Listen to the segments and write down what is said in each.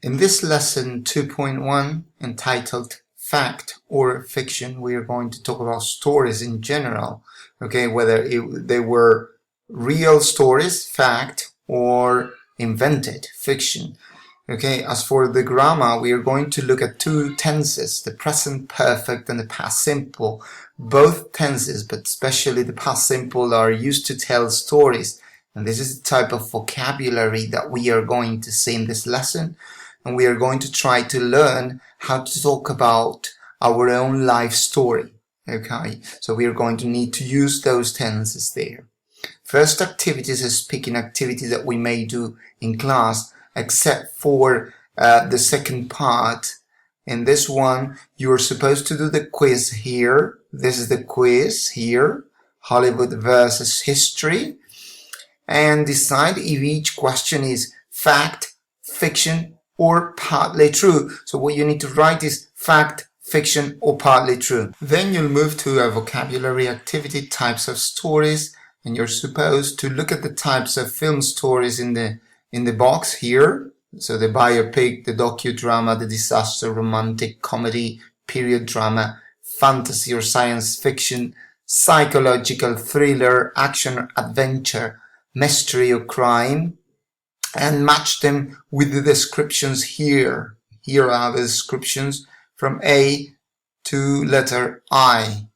In this lesson 2.1 entitled Fact or Fiction, we are going to talk about stories in general, okay, whether they were real stories, fact, or invented, fiction. Okay, as for the grammar, we are going to look at two tenses, the present perfect and the past simple. Both tenses, but especially the past simple, are used to tell stories. And this is the type of vocabulary that we are going to see in this lesson. And we are going to try to learn how to talk about our own life story. Okay, so we are going to need to use those tenses there. First activity is a speaking activity that we may do in class, except for the second part. In this one, you are supposed to do the quiz here. This is the quiz here, Hollywood versus history, and decide if each question is fact, fiction, or partly true. So what you need to write is fact, fiction, or partly true. Then you'll move to a vocabulary activity, types of stories, and you're supposed to look at the types of film stories in the box here. So the biopic, the docudrama, the disaster, romantic, comedy, period drama, fantasy or science fiction, psychological, thriller, action, adventure, mystery or crime, and match them with the descriptions here. Here are the descriptions from A to letter I.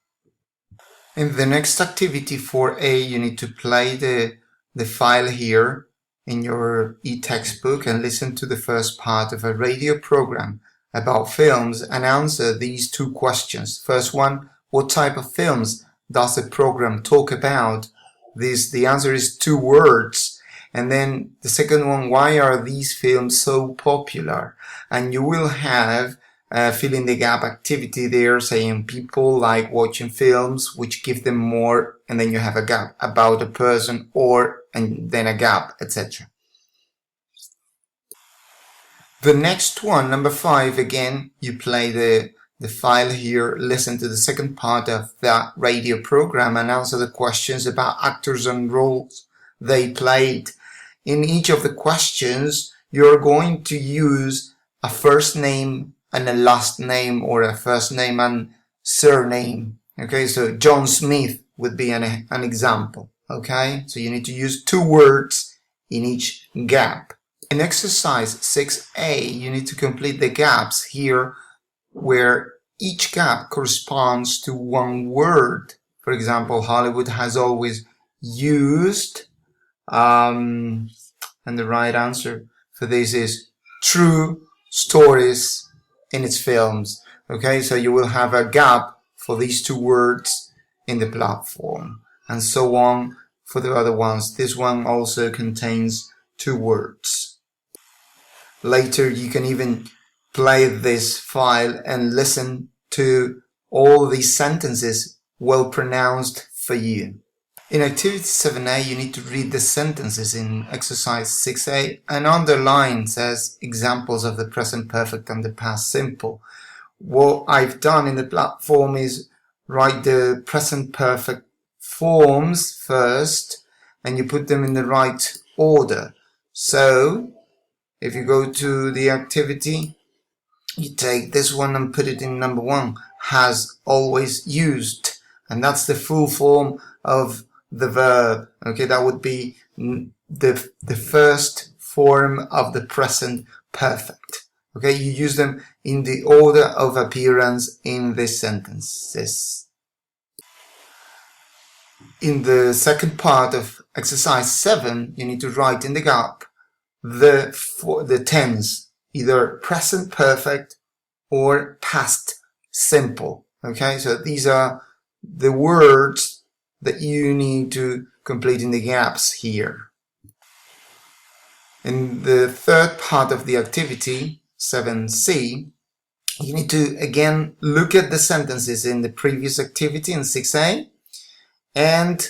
In the next activity for A, you need to play the file here in your e-textbook and listen to the first part of a radio program about films and answer these two questions. First one, what type of films does the program talk about? The answer is 2 words. And then the second one, why are these films so popular? And you will have fill in the gap activity there, saying people like watching films which give them more, and then you have a gap about a person, or and then a gap, etc. The next one, number 5, again, you play the file here, listen to the second part of that radio program and answer the questions about actors and roles they played. In each of the questions, you're going to use a first name and a last name, or a first name and surname. Okay, so John Smith would be an example. Okay, so you need to use 2 words in each gap. In exercise 6A, you need to complete the gaps here where each gap corresponds to 1 word. For example, Hollywood has always used, and the right answer for this is true stories in its films. Okay, so you will have a gap for these 2 words in the platform, and so on for the other ones. This one also contains 2 words. Later you can even play this file and listen to all these sentences well pronounced for you. In activity 7A, you need to read the sentences in exercise 6A and underline as examples of the present perfect and the past simple. What I've done in the platform is write the present perfect forms first, and you put them in the right order. So if you go to the activity, you take this one and put it in number 1, has always used, and that's the full form of the verb. Okay, that would be the first form of the present perfect. Okay, you use them in the order of appearance in the sentences. In the second part of exercise 7, you need to write in the gap the tense, either present perfect or past simple. Okay, so these are the words that you need to complete in the gaps here. In the third part of the activity, 7C, you need to again look at the sentences in the previous activity in 6A and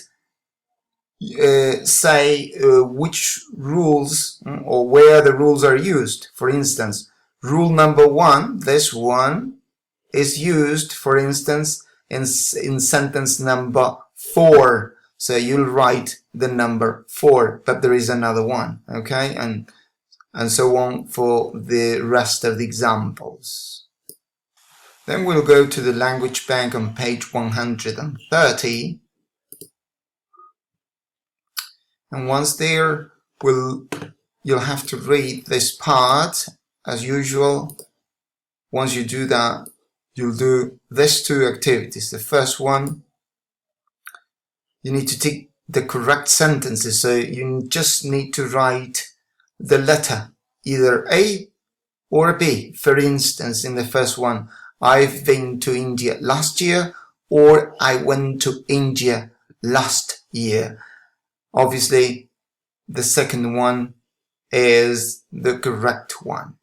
say which rules or where the rules are used. For instance, rule number 1, this one, is used, for instance, in sentence number 4. So you'll write the number 4, but there is another one. Okay, and and so on for the rest of the examples. Then we'll go to the language bank on page 130. And once there, you'll have to read this part as usual. Once you do that, you'll do these two activities. The first one, you need to tick the correct sentences. So you just need to write the letter, either A or B. For instance, in the first one, I've been to India last year, or I went to India last year. Obviously, the second one is the correct one.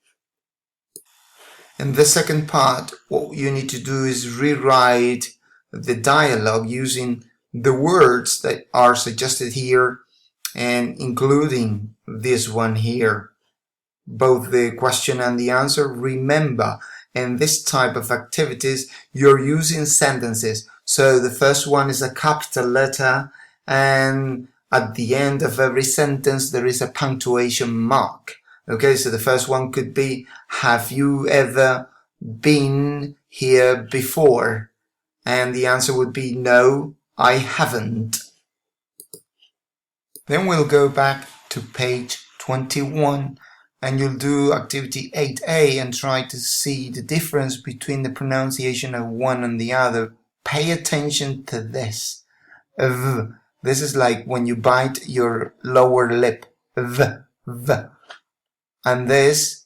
In the second part, what you need to do is rewrite the dialogue using the words that are suggested here and including this one here, both the question and the answer. Remember, in this type of activities, you're using sentences. So the first one is a capital letter, and at the end of every sentence, there is a punctuation mark. Okay, so the first one could be, have you ever been here before? And the answer would be, no, I haven't. Then we'll go back to page 21 and you'll do activity 8A and try to see the difference between the pronunciation of one and the other. Pay attention to this. V. This is like when you bite your lower lip. V. V. And this,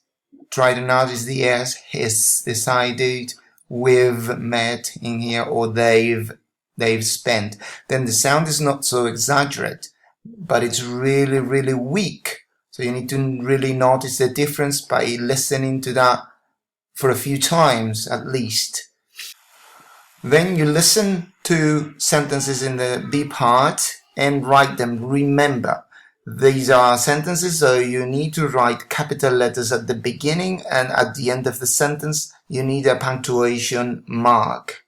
try to notice the S, his, decided, we've met in here, or they've spent. Then the sound is not so exaggerated, but it's really, really weak. So you need to really notice the difference by listening to that for a few times at least. Then you listen to sentences in the B part and write them. Remember, these are sentences, so you need to write capital letters at the beginning, and at the end of the sentence you need a punctuation mark.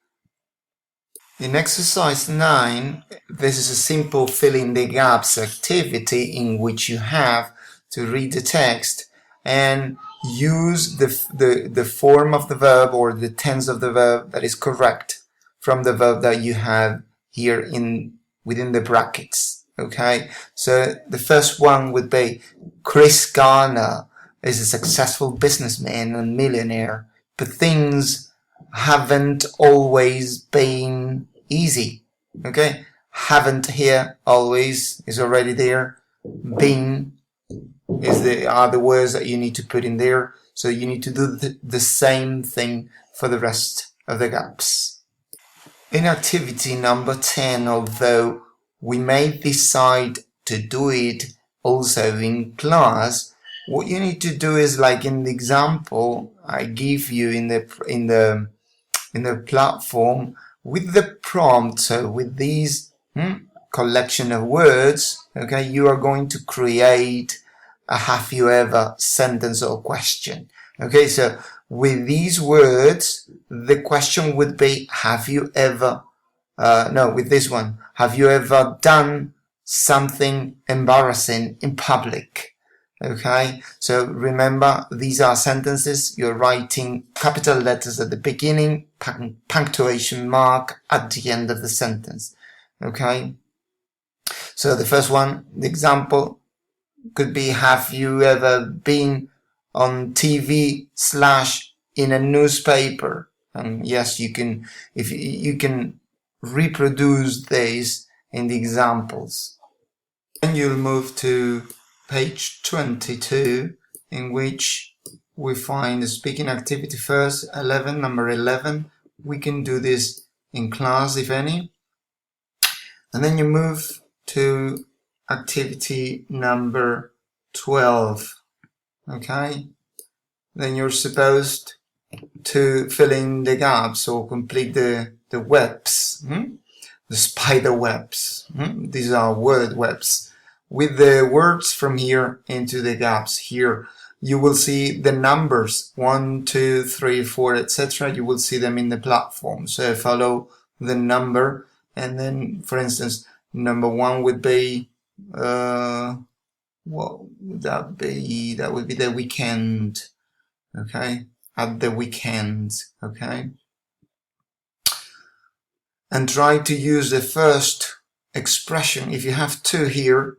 In exercise 9, this is a simple fill in the gaps activity in which you have to read the text and use the form of the verb or the tense of the verb that is correct from the verb that you have here within the brackets. Okay, so the first one would be, Chris Garner is a successful businessman and millionaire, but things haven't always been easy. Okay, haven't here, always is already there. Been are the words that you need to put in there. So you need to do the same thing for the rest of the gaps. In activity number 10, although we may decide to do it also in class, what you need to do is, like in the example I give you in the platform with the prompt. So with these collection of words, okay, you are going to create a have you ever sentence or question. Okay, so with these words, the question would be, have you ever with this one, have you ever done something embarrassing in public? Okay, so remember, these are sentences. You're writing capital letters at the beginning, punctuation mark at the end of the sentence. Okay, so the first one, the example could be, have you ever been on TV / in a newspaper? And yes, you can, if you can reproduce these in the examples. Then you'll move to page 22, in which we find the speaking activity first, number 11. We can do this in class, if any. And then you move to activity number 12. Okay? Then you're supposed to fill in the gaps or complete the webs, the spider webs. These are word webs. With the words from here into the gaps here, you will see the numbers 1, 2, 3, 4, etc. You will see them in the platform. So follow the number, and then, for instance, number 1 would be what would that be? That would be the weekend. Okay, at the weekend. Okay, and try to use the first expression. If you have two here,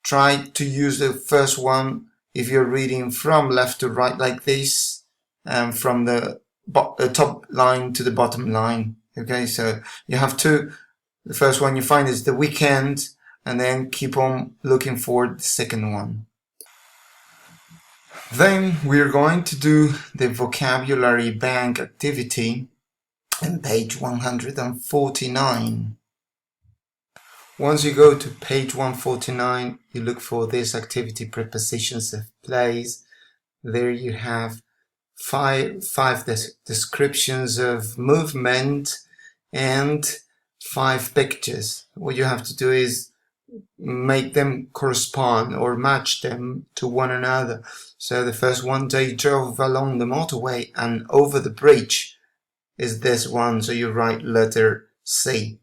try to use the first one if you're reading from left to right like this, and from the top line to the bottom line. Okay, so you have two. The first one you find is the weekend, and then keep on looking for the second one. Then we're going to do the vocabulary bank activity on page 149. Once you go to page 149, you look for this activity, prepositions of place. There you have five descriptions of movement and 5 pictures. What you have to do is make them correspond or match them to one another. So the first one, they drove along the motorway and over the bridge, is this one. So you write letter C.